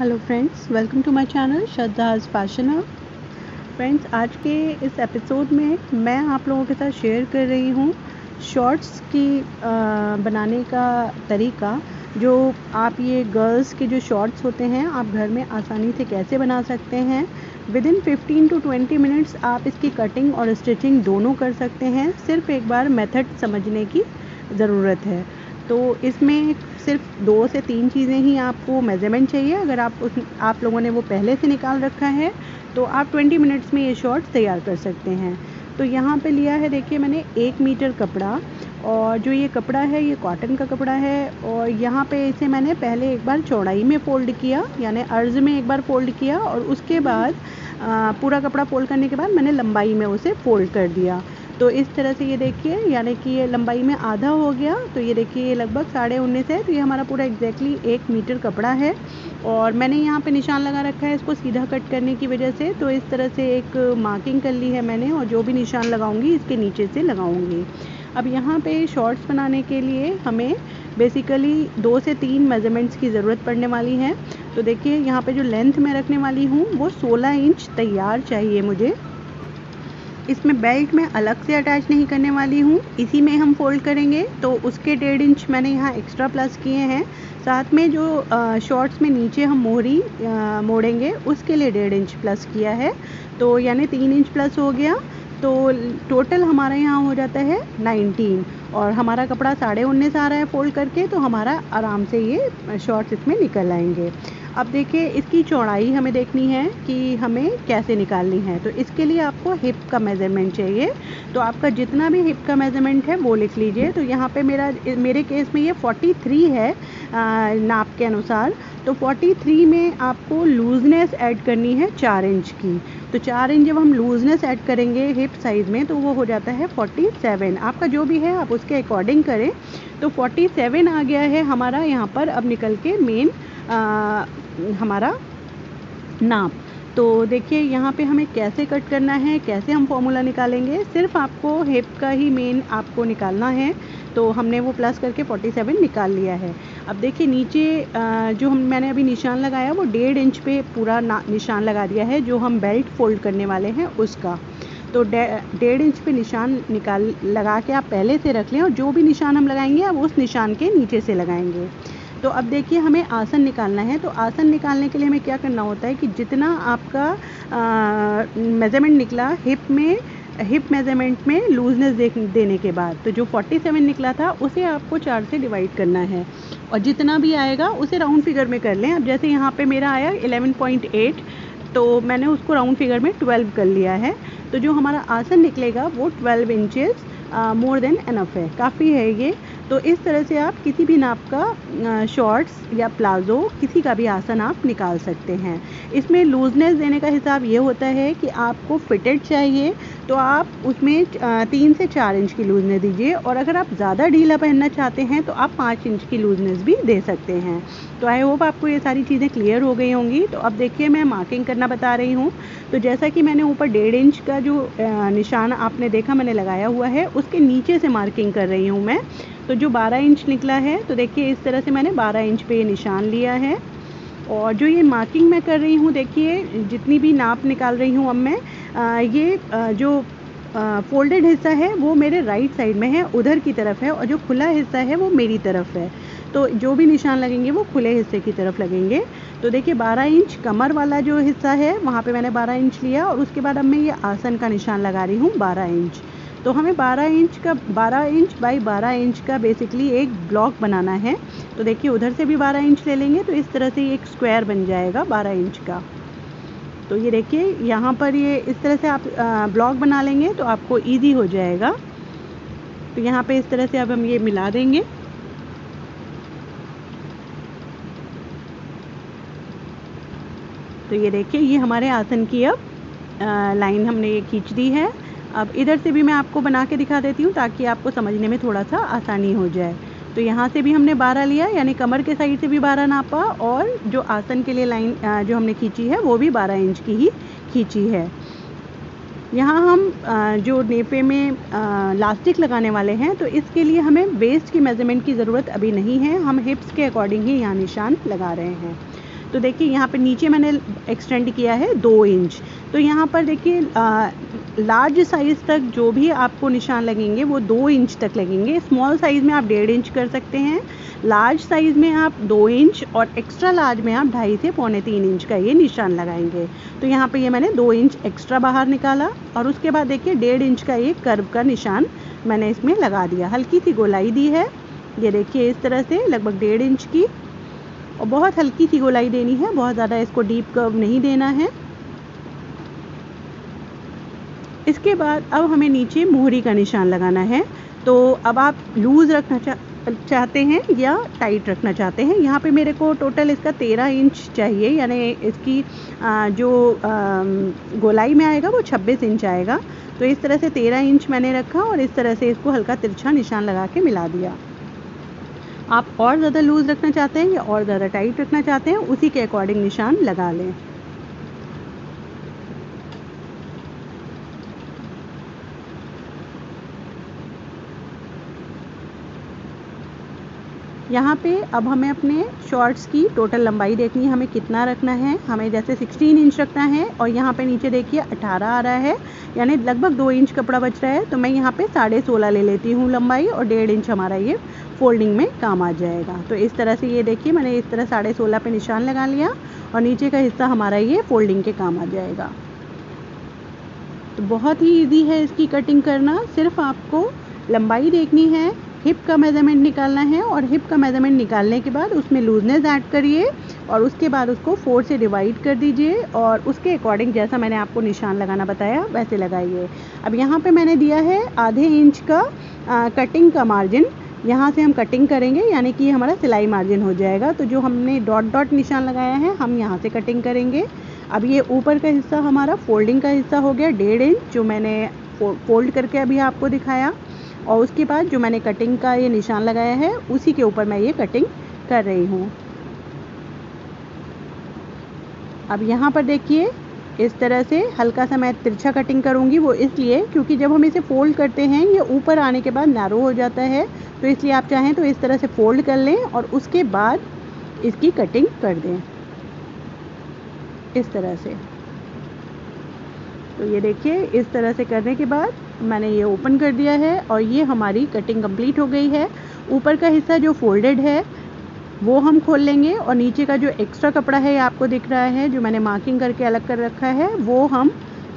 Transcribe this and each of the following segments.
Hello friends, welcome to my channel Shraddha's fashion hub. Friends, आज के इस एपिसोड में मैं आप लोगों के साथ शेयर कर रही हूँ शॉर्ट्स की बनाने का तरीका। जो आप ये गर्ल्स के जो शॉर्ट्स होते हैं आप घर में आसानी से कैसे बना सकते हैं। विदिन 15 to 20 मिनट्स आप इसकी कटिंग और स्टिचिंग दोनों कर सकते हैं। सिर्फ एक बार मेथड समझने की ज़रूरत है। तो इसमें सिर्फ 2 से 3 चीज़ें ही आपको मेज़रमेंट चाहिए। अगर आप लोगों ने वो पहले से निकाल रखा है तो आप 20 मिनट्स में ये शॉर्ट्स तैयार कर सकते हैं। तो यहाँ पे लिया है, देखिए मैंने 1 मीटर कपड़ा, और जो ये कपड़ा है ये कॉटन का कपड़ा है। और यहाँ पे इसे मैंने पहले एक बार चौड़ाई में फ़ोल्ड किया, यानी अर्ज़ में एक बार फ़ोल्ड किया, और उसके बाद पूरा कपड़ा फ़ोल्ड करने के बाद मैंने लंबाई में उसे फ़ोल्ड कर दिया। तो इस तरह से ये देखिए, यानी कि ये लंबाई में आधा हो गया। तो ये देखिए ये लगभग 19.5 है। तो ये हमारा पूरा एग्जैक्टली 1 मीटर कपड़ा है। और मैंने यहाँ पे निशान लगा रखा है इसको सीधा कट करने की वजह से। तो इस तरह से एक मार्किंग कर ली है मैंने, और जो भी निशान लगाऊंगी इसके नीचे से लगाऊंगी। अब यहाँ पे शॉर्ट्स बनाने के लिए हमें बेसिकली 2 से 3 मेज़रमेंट्स की ज़रूरत पड़ने वाली है। तो देखिए यहाँ पे जो लेंथ मैं रखने वाली हूँ वो 16 इंच तैयार चाहिए मुझे। इसमें बेल्ट में अलग से अटैच नहीं करने वाली हूँ, इसी में हम फोल्ड करेंगे। तो उसके 1.5 इंच मैंने यहाँ एक्स्ट्रा प्लस किए हैं। साथ में जो शॉर्ट्स में नीचे हम मोहरी मोड़ेंगे उसके लिए 1.5 इंच प्लस किया है। तो यानी 3 इंच प्लस हो गया। तो टोटल हमारा यहाँ हो जाता है 19, और हमारा कपड़ा 19.5 आ रहा है फोल्ड करके। तो हमारा आराम से ये शॉर्ट्स इसमें निकल आएंगे। अब देखिए इसकी चौड़ाई हमें देखनी है कि हमें कैसे निकालनी है। तो इसके लिए आपको हिप का मेज़रमेंट चाहिए। तो आपका जितना भी हिप का मेज़रमेंट है वो लिख लीजिए। तो यहाँ पे मेरे केस में ये 43 है नाप के अनुसार। तो 43 में आपको लूजनेस ऐड करनी है 4 इंच की। तो 4 इंच जब हम लूजनेस ऐड करेंगे हिप साइज़ में तो वो हो जाता है 47। आपका जो भी है आप उसके अकॉर्डिंग करें। तो 47 आ गया है हमारा यहाँ पर। अब निकल के मेन हमारा नाप। तो देखिए यहाँ पे हमें कैसे कट करना है, कैसे हम फॉर्मूला निकालेंगे। सिर्फ आपको हिप का ही मेन आपको निकालना है। तो हमने वो प्लस करके 47 निकाल लिया है। अब देखिए नीचे जो मैंने अभी निशान लगाया वो 1.5 इंच पे पूरा निशान लगा दिया है, जो हम बेल्ट फोल्ड करने वाले हैं उसका। तो 1.5 इंच पे निशान लगा के आप पहले से रख लें, और जो भी निशान हम लगाएंगे आप उस निशान के नीचे से लगाएंगे। तो अब देखिए हमें आसन निकालना है। तो आसन निकालने के लिए हमें क्या करना होता है कि जितना आपका मेज़रमेंट निकला हिप मेज़रमेंट में लूजनेस देने के बाद, तो जो 47 निकला था उसे आपको 4 से डिवाइड करना है, और जितना भी आएगा उसे राउंड फिगर में कर लें। अब जैसे यहाँ पे मेरा आया 11.8, तो मैंने उसको राउंड फिगर में 12 कर लिया है। तो जो हमारा आसन निकलेगा वो 12 इंचेस मोर देन एनफ है, काफ़ी है ये। तो इस तरह से आप किसी भी नाप का शॉर्ट्स या प्लाज़ो किसी का भी आसन आप निकाल सकते हैं। इसमें लूजनेस देने का हिसाब ये होता है कि आपको फिटेड चाहिए तो आप उसमें 3 से 4 इंच की लूजनेस दीजिए, और अगर आप ज़्यादा ढीला पहनना चाहते हैं तो आप 5 इंच की लूजनेस भी दे सकते हैं। तो आई होप आपको ये सारी चीज़ें क्लियर हो गई होंगी। तो अब देखिए मैं मार्किंग करना बता रही हूँ। तो जैसा कि मैंने ऊपर 1.5 इंच का जो निशान आपने देखा मैंने लगाया हुआ है उसके नीचे से मार्किंग कर रही हूँ मैं। तो जो 12 इंच निकला है, तो देखिए इस तरह से मैंने 12 इंच पे ये निशान लिया है। और जो ये मार्किंग मैं कर रही हूँ, देखिए जितनी भी नाप निकाल रही हूँ अब मैं जो फोल्डेड हिस्सा है वो मेरे राइट साइड में है, उधर की तरफ है, और जो खुला हिस्सा है वो मेरी तरफ है। तो जो भी निशान लगेंगे वो खुले हिस्से की तरफ लगेंगे। तो देखिए 12 इंच कमर वाला जो हिस्सा है वहाँ पे मैंने 12 इंच लिया, और उसके बाद अब मैं ये आसन का निशान लगा रही हूँ 12 इंच। तो हमें 12 इंच बाई 12 इंच का बेसिकली एक ब्लॉक बनाना है। तो देखिए उधर से भी 12 इंच ले लेंगे तो इस तरह से एक स्क्वायर बन जाएगा 12 इंच का। तो ये देखिए यहाँ पर ये इस तरह से आप ब्लॉक बना लेंगे तो आपको ईजी हो जाएगा। तो यहाँ पे इस तरह से अब हम ये मिला देंगे। तो ये देखिए ये हमारे आसन की अब लाइन हमने ये खींच दी है। अब इधर से भी मैं आपको बना के दिखा देती हूँ ताकि आपको समझने में थोड़ा सा आसानी हो जाए। तो यहाँ से भी हमने 12 लिया, यानी कमर के साइड से भी 12 नापा, और जो आसन के लिए लाइन जो हमने खींची है वो भी 12 इंच की ही खींची है। यहाँ हम जो नेपे में लास्टिक लगाने वाले हैं तो इसके लिए हमें वेस्ट की मेज़रमेंट की ज़रूरत अभी नहीं है, हम हिप्स के अकॉर्डिंग ही यहाँ निशान लगा रहे हैं। तो देखिए यहाँ पे नीचे मैंने एक्सटेंड किया है 2 इंच। तो यहाँ पर देखिए लार्ज साइज़ तक जो भी आपको निशान लगेंगे वो 2 इंच तक लगेंगे। स्मॉल साइज़ में आप 1.5 इंच कर सकते हैं, लार्ज साइज़ में आप 2 इंच और एक्स्ट्रा लार्ज में आप 2.5 से 3.25 इंच का ये निशान लगाएंगे। तो यहाँ पे ये मैंने 2 इंच एक्स्ट्रा बाहर निकाला और उसके बाद देखिए 1.5 इंच का एक कर्व का निशान मैंने इसमें लगा दिया। हल्की सी गोलाई दी है, ये देखिए इस तरह से लगभग 1.5 इंच की, और बहुत हल्की सी गोलाई देनी है, बहुत ज़्यादा इसको डीप कर्व नहीं देना है। इसके बाद अब हमें नीचे मोहरी का निशान लगाना है। तो अब आप लूज़ रखना चाहते हैं या टाइट रखना चाहते हैं। यहाँ पे मेरे को टोटल इसका 13 इंच चाहिए, यानी इसकी जो गोलाई में आएगा वो 26 इंच आएगा। तो इस तरह से 13 इंच मैंने रखा और इस तरह से इसको हल्का तिरछा निशान लगा के मिला दिया। आप और ज़्यादा लूज़ रखना चाहते हैं या और ज़्यादा टाइट रखना चाहते हैं, उसी के अकॉर्डिंग निशान लगा लें। यहाँ पे अब हमें अपने शॉर्ट्स की टोटल लंबाई देखनी है, हमें कितना रखना है। हमें जैसे 16 इंच रखना है और यहाँ पे नीचे देखिए 18 आ रहा है, यानी लगभग 2 इंच कपड़ा बच रहा है। तो मैं यहाँ पे 16.5 ले लेती हूँ लंबाई और 1.5 इंच हमारा ये फोल्डिंग में काम आ जाएगा। तो इस तरह से ये देखिए मैंने इस तरह 16.5 पे निशान लगा लिया और नीचे का हिस्सा हमारा ये फोल्डिंग के काम आ जाएगा। तो बहुत ही ईजी है इसकी कटिंग करना, सिर्फ आपको लंबाई देखनी है, हिप का मेज़रमेंट निकालना है और हिप का मेज़रमेंट निकालने के बाद उसमें लूजनेस ऐड करिए और उसके बाद उसको 4 से डिवाइड कर दीजिए और उसके अकॉर्डिंग जैसा मैंने आपको निशान लगाना बताया वैसे लगाइए। अब यहाँ पे मैंने दिया है आधे इंच का कटिंग का मार्जिन, यहाँ से हम कटिंग करेंगे यानी कि हमारा सिलाई मार्जिन हो जाएगा। तो जो हमने डॉट डॉट निशान लगाया है हम यहाँ से कटिंग करेंगे। अब ये ऊपर का हिस्सा हमारा फोल्डिंग का हिस्सा हो गया 1.5 इंच, जो मैंने फोल्ड करके अभी आपको दिखाया, और उसके बाद जो मैंने कटिंग का ये निशान लगाया है उसी के ऊपर मैं ये कटिंग कर रही हूँ। अब यहाँ पर देखिए इस तरह से हल्का सा मैं तिरछा कटिंग करूँगी, वो इसलिए क्योंकि जब हम इसे फोल्ड करते हैं ये ऊपर आने के बाद नैरो हो जाता है, तो इसलिए आप चाहें तो इस तरह से फोल्ड कर लें और उसके बाद इसकी कटिंग कर दें इस तरह से। तो ये देखिए इस तरह से करने के बाद मैंने ये ओपन कर दिया है और ये हमारी कटिंग कंप्लीट हो गई है। ऊपर का हिस्सा जो फोल्डेड है वो हम खोल लेंगे और नीचे का जो एक्स्ट्रा कपड़ा है आपको दिख रहा है जो मैंने मार्किंग करके अलग कर रखा है वो हम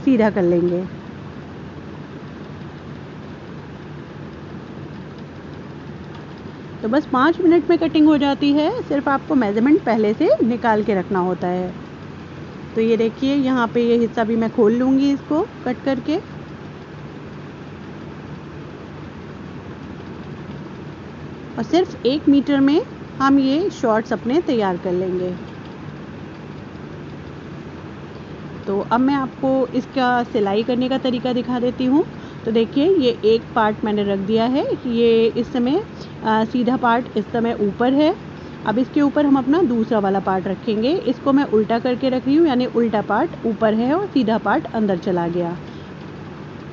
सीधा कर लेंगे। तो बस 5 मिनट में कटिंग हो जाती है, सिर्फ आपको मेज़रमेंट पहले से निकाल के रखना होता है। तो ये देखिए यहाँ पे ये हिस्सा भी मैं खोल लूँगी इसको कट करके। और सिर्फ 1 मीटर में हम ये शॉर्ट्स अपने तैयार कर लेंगे। तो अब मैं आपको इसका सिलाई करने का तरीका दिखा देती हूँ। तो देखिए ये एक पार्ट मैंने रख दिया है, ये इस समय सीधा पार्ट इस समय ऊपर है। अब इसके ऊपर हम अपना दूसरा वाला पार्ट रखेंगे, इसको मैं उल्टा करके रख रही हूँ, यानी उल्टा पार्ट ऊपर है और सीधा पार्ट अंदर चला गया।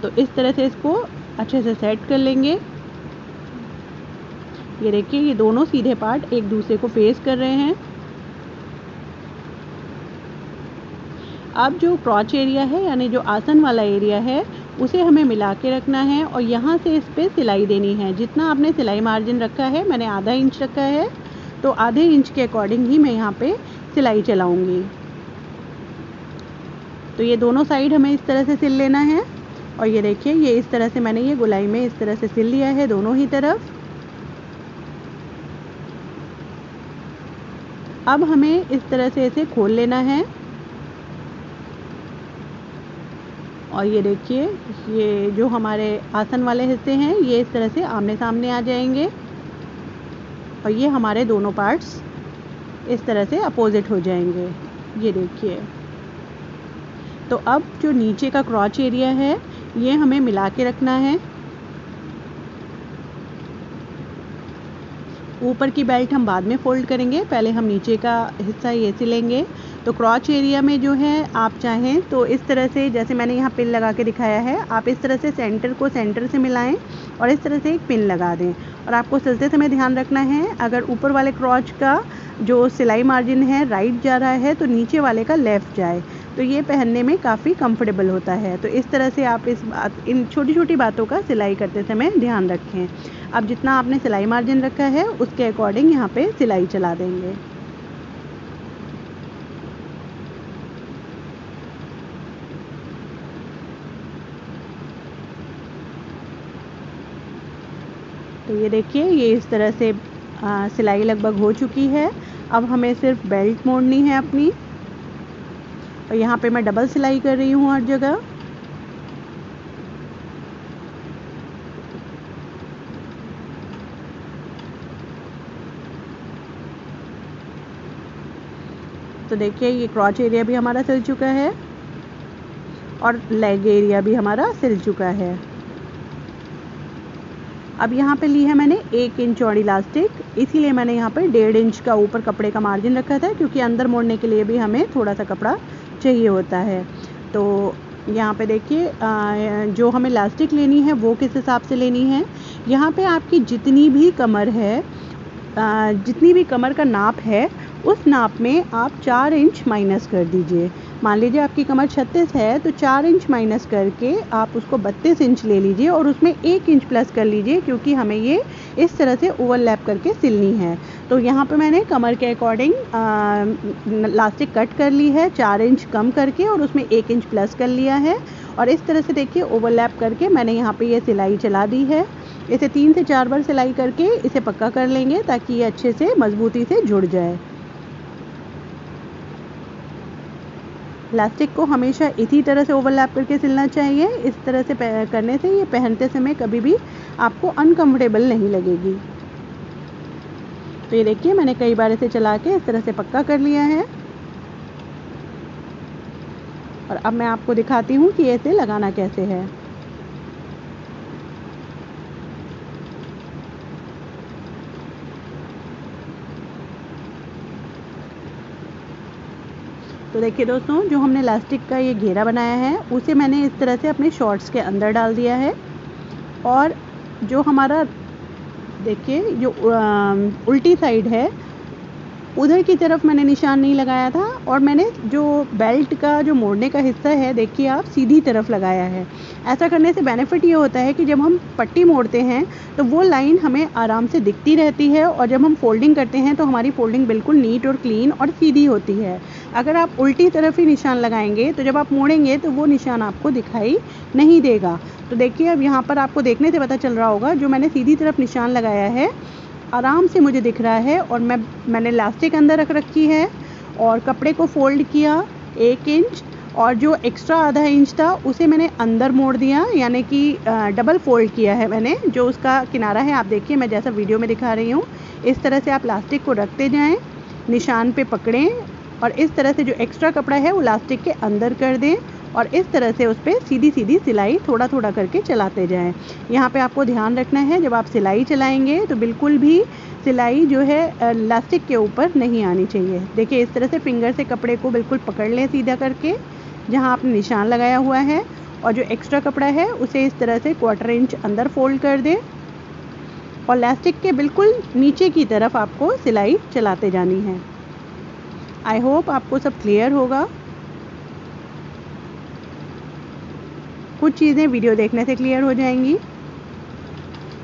तो इस तरह से इसको अच्छे से सेट कर लेंगे। ये देखिए ये दोनों सीधे पार्ट एक दूसरे को फेस कर रहे हैं। अब जो क्रॉच एरिया है यानी जो आसन वाला एरिया है उसे हमें मिला के रखना है और यहाँ से इस पर सिलाई देनी है। जितना आपने सिलाई मार्जिन रखा है, मैंने आधा इंच रखा है, तो आधे इंच के अकॉर्डिंग ही मैं यहाँ पे सिलाई चलाऊँगी। तो ये दोनों साइड हमें इस तरह से सिल लेना है और ये देखिए ये इस तरह से मैंने ये गोलाई में इस तरह से सिल लिया है दोनों ही तरफ। अब हमें इस तरह से इसे खोल लेना है और ये देखिए ये जो हमारे आसन वाले हिस्से हैं ये इस तरह से आमने सामने आ जाएंगे और ये हमारे दोनों पार्ट्स इस तरह से अपोजिट हो जाएंगे। ये देखिए, तो अब जो नीचे का क्रॉच एरिया है ये हमें मिला के रखना है ऊपर की बेल्ट हम बाद में फ़ोल्ड करेंगे, पहले हम नीचे का हिस्सा ये सिलेंगे। तो क्रॉच एरिया में जो है आप चाहें तो इस तरह से, जैसे मैंने यहाँ पिन लगा के दिखाया है, आप इस तरह से सेंटर को सेंटर से मिलाएं और इस तरह से एक पिन लगा दें। और आपको सिलते समय ध्यान रखना है, अगर ऊपर वाले क्रॉच का जो सिलाई मार्जिन है राइट जा रहा है तो नीचे वाले का लेफ़्ट जाए, तो ये पहनने में काफ़ी कंफर्टेबल होता है। तो इस तरह से आप इन छोटी छोटी बातों का सिलाई करते समय ध्यान रखें। अब जितना आपने सिलाई मार्जिन रखा है उसके अकॉर्डिंग यहाँ पे सिलाई चला देंगे। तो ये देखिए, ये इस तरह से सिलाई लगभग हो चुकी है। अब हमें सिर्फ बेल्ट मोड़नी है अपनी, और यहाँ पे मैं डबल सिलाई कर रही हूँ हर जगह। तो देखिए, ये क्रॉच एरिया भी हमारा सिल चुका है और लेग एरिया भी हमारा सिल चुका है। अब यहाँ पे ली है मैंने 1 इंच चौड़ी इलास्टिक, इसीलिए मैंने यहाँ पे 1.5 इंच का ऊपर कपड़े का मार्जिन रखा था, क्योंकि अंदर मोड़ने के लिए भी हमें थोड़ा सा कपड़ा चाहिए होता है। तो यहाँ पे देखिए, जो हमें इलास्टिक लेनी है वो किस हिसाब से लेनी है। यहाँ पे आपकी जितनी भी कमर है, जितनी भी कमर का नाप है, उस नाप में आप 4 इंच माइनस कर दीजिए। मान लीजिए आपकी कमर 36 है तो 4 इंच माइनस करके आप उसको 32 इंच ले लीजिए और उसमें 1 इंच प्लस कर लीजिए, क्योंकि हमें ये इस तरह से ओवरलैप करके सिलनी है। तो यहाँ पे मैंने कमर के अकॉर्डिंग इलास्टिक कट कर ली है, 4 इंच कम करके, और उसमें 1 इंच प्लस कर लिया है। और इस तरह से देखिए ओवरलैप करके मैंने यहाँ पे ये सिलाई चला दी है। इसे 3 से 4 बार सिलाई करके इसे पक्का कर लेंगे ताकि ये अच्छे से मजबूती से जुड़ जाए। इलास्टिक को हमेशा इसी तरह से ओवरलैप करके सिलना चाहिए। इस तरह से करने से ये पहनते समय कभी भी आपको अनकंफर्टेबल नहीं लगेगी। तो ये देखिए, मैंने कई बार इसे चला के इस तरह से पक्का कर लिया है। और अब मैं आपको दिखाती हूँ कि इसे लगाना कैसे है। तो देखिए दोस्तों, जो हमने इलास्टिक का ये घेरा बनाया है उसे मैंने इस तरह से अपने शॉर्ट्स के अंदर डाल दिया है। और जो हमारा देखिए, जो उल्टी साइड है उधर की तरफ मैंने निशान नहीं लगाया था, और मैंने जो बेल्ट का जो मोड़ने का हिस्सा है देखिए आप सीधी तरफ लगाया है। ऐसा करने से बेनिफिट ये होता है कि जब हम पट्टी मोड़ते हैं तो वो लाइन हमें आराम से दिखती रहती है, और जब हम फोल्डिंग करते हैं तो हमारी फोल्डिंग बिल्कुल नीट और क्लीन और सीधी होती है। अगर आप उल्टी तरफ ही निशान लगाएंगे तो जब आप मोड़ेंगे तो वो निशान आपको दिखाई नहीं देगा। तो देखिए, अब यहाँ पर आपको देखने से पता चल रहा होगा, जो मैंने सीधी तरफ निशान लगाया है आराम से मुझे दिख रहा है। और मैंने इलास्टिक अंदर रख रखी है और कपड़े को फोल्ड किया 1 इंच, और जो एक्स्ट्रा आधा इंच था उसे मैंने अंदर मोड़ दिया, यानी कि डबल फोल्ड किया है मैंने। जो उसका किनारा है आप देखिए, मैं जैसा वीडियो में दिखा रही हूँ, इस तरह से आप इलास्टिक को रखते जाएं, निशान पे पकड़ें, और इस तरह से जो एक्स्ट्रा कपड़ा है वो इलास्टिक के अंदर कर दें, और इस तरह से उस पर सीधी सीधी सिलाई थोड़ा थोड़ा करके चलाते जाएं। यहाँ पे आपको ध्यान रखना है, जब आप सिलाई चलाएंगे तो बिल्कुल भी सिलाई जो है इलास्टिक के ऊपर नहीं आनी चाहिए। देखिए, इस तरह से फिंगर से कपड़े को बिल्कुल पकड़ लें सीधा करके जहाँ आपने निशान लगाया हुआ है, और जो एक्स्ट्रा कपड़ा है उसे इस तरह से 1/4 इंच अंदर फोल्ड कर दें, और इलास्टिक के बिल्कुल नीचे की तरफ आपको सिलाई चलाते जानी है। आई होप आपको सब क्लियर होगा। कुछ चीज़ें वीडियो देखने से क्लियर हो जाएंगी।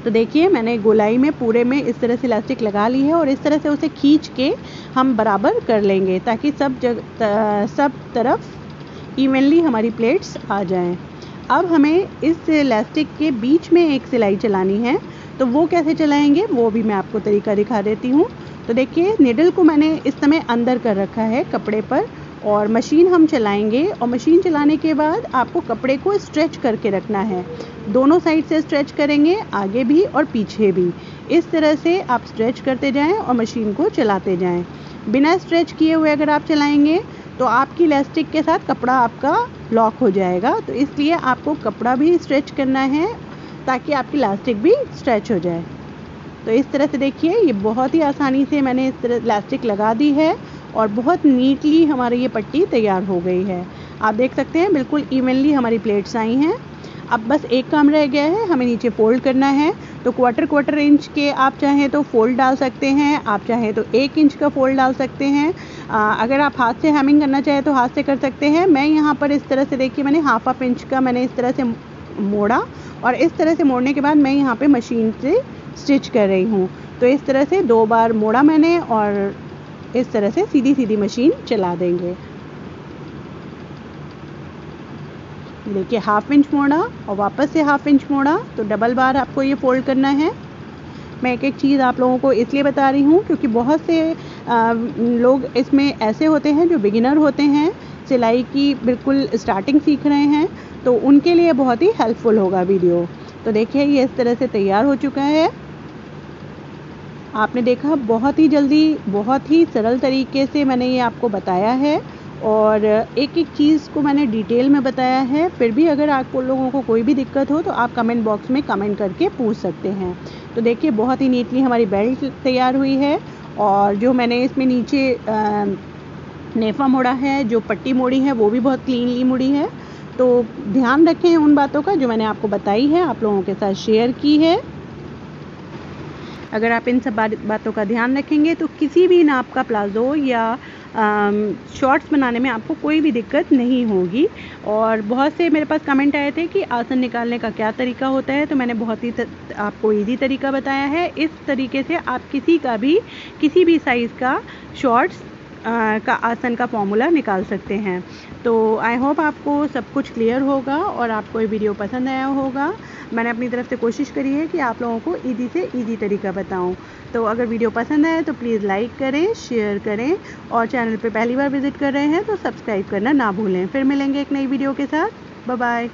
तो देखिए, मैंने गोलाई में पूरे में इस तरह से इलास्टिक लगा ली है, और इस तरह से उसे खींच के हम बराबर कर लेंगे ताकि सब तरफ इवनली हमारी प्लेट्स आ जाएं। अब हमें इस इलास्टिक के बीच में एक सिलाई चलानी है, तो वो कैसे चलाएंगे वो भी मैं आपको तरीका दिखा देती हूँ। तो देखिए, निडल को मैंने इस समय अंदर कर रखा है कपड़े पर, और मशीन हम चलाएंगे, और मशीन चलाने के बाद आपको कपड़े को स्ट्रेच करके रखना है। दोनों साइड से स्ट्रेच करेंगे, आगे भी और पीछे भी। इस तरह से आप स्ट्रेच करते जाएं और मशीन को चलाते जाएं। बिना स्ट्रेच किए हुए अगर आप चलाएंगे तो आपकी इलास्टिक के साथ कपड़ा आपका लॉक हो जाएगा। तो इसलिए आपको कपड़ा भी स्ट्रेच करना है ताकि आपकी इलास्टिक भी स्ट्रेच हो जाए। तो इस तरह से देखिए ये बहुत ही आसानी से मैंने इस तरह इलास्टिक लगा दी है और बहुत नीटली हमारी ये पट्टी तैयार हो गई है। आप देख सकते हैं बिल्कुल इवनली हमारी प्लेट्स आई हैं। अब बस एक काम रह गया है, हमें नीचे फ़ोल्ड करना है। तो क्वार्टर इंच के आप चाहें तो फ़ोल्ड डाल सकते हैं, आप चाहें तो 1 इंच का फ़ोल्ड डाल सकते हैं। अगर आप हाथ से हेमिंग करना चाहें तो हाथ से कर सकते हैं। मैं यहाँ पर इस तरह से देखिए मैंने ½ इंच का मैंने इस तरह से मोड़ा और इस तरह से मोड़ने के बाद मैं यहाँ पे मशीन से स्टिच कर रही हूँ। तो इस तरह से 2 बार मोड़ा मैंने और इस तरह से सीधी मशीन चला देंगे। देखिए ½ इंच मोड़ा और वापस से ½ इंच मोड़ा, तो डबल बार आपको ये फ़ोल्ड करना है। मैं एक चीज़ आप लोगों को इसलिए बता रही हूँ क्योंकि बहुत से लोग इसमें ऐसे होते हैं जो बिगिनर होते हैं, सिलाई की बिल्कुल स्टार्टिंग सीख रहे हैं, तो उनके लिए बहुत ही हेल्पफुल होगा वीडियो। तो देखिए ये इस तरह से तैयार हो चुका है। आपने देखा बहुत ही जल्दी, बहुत ही सरल तरीके से मैंने ये आपको बताया है और एक चीज़ को मैंने डिटेल में बताया है। फिर भी अगर आप लोगों को कोई भी दिक्कत हो तो आप कमेंट बॉक्स में कमेंट करके पूछ सकते हैं। तो देखिए बहुत ही नीटली हमारी बेल्ट तैयार हुई है और जो मैंने इसमें नीचे नेफा मोड़ा है, जो पट्टी मोड़ी है वो भी बहुत क्लीनली मुड़ी है। तो ध्यान रखें उन बातों का जो मैंने आपको बताई है, आप लोगों के साथ शेयर की है। अगर आप इन सब बातों का ध्यान रखेंगे तो किसी भी नाप का प्लाज़ो या शॉर्ट्स बनाने में आपको कोई भी दिक्कत नहीं होगी। और बहुत से मेरे पास कमेंट आए थे कि आसन निकालने का क्या तरीका होता है, तो मैंने बहुत ही आपको इजी तरीका बताया है। इस तरीके से आप किसी भी साइज़ का शॉर्ट्स का आसन का फॉर्मूला निकाल सकते हैं। तो आई होप आपको सब कुछ क्लियर होगा और आपको ये वीडियो पसंद आया होगा। मैंने अपनी तरफ से कोशिश करी है कि आप लोगों को ईज़ी से ईज़ी तरीका बताऊं। तो अगर वीडियो पसंद आए तो प्लीज़ लाइक करें, शेयर करें और चैनल पे पहली बार विज़िट कर रहे हैं तो सब्सक्राइब करना ना भूलें। फिर मिलेंगे एक नई वीडियो के साथ। Bye bye.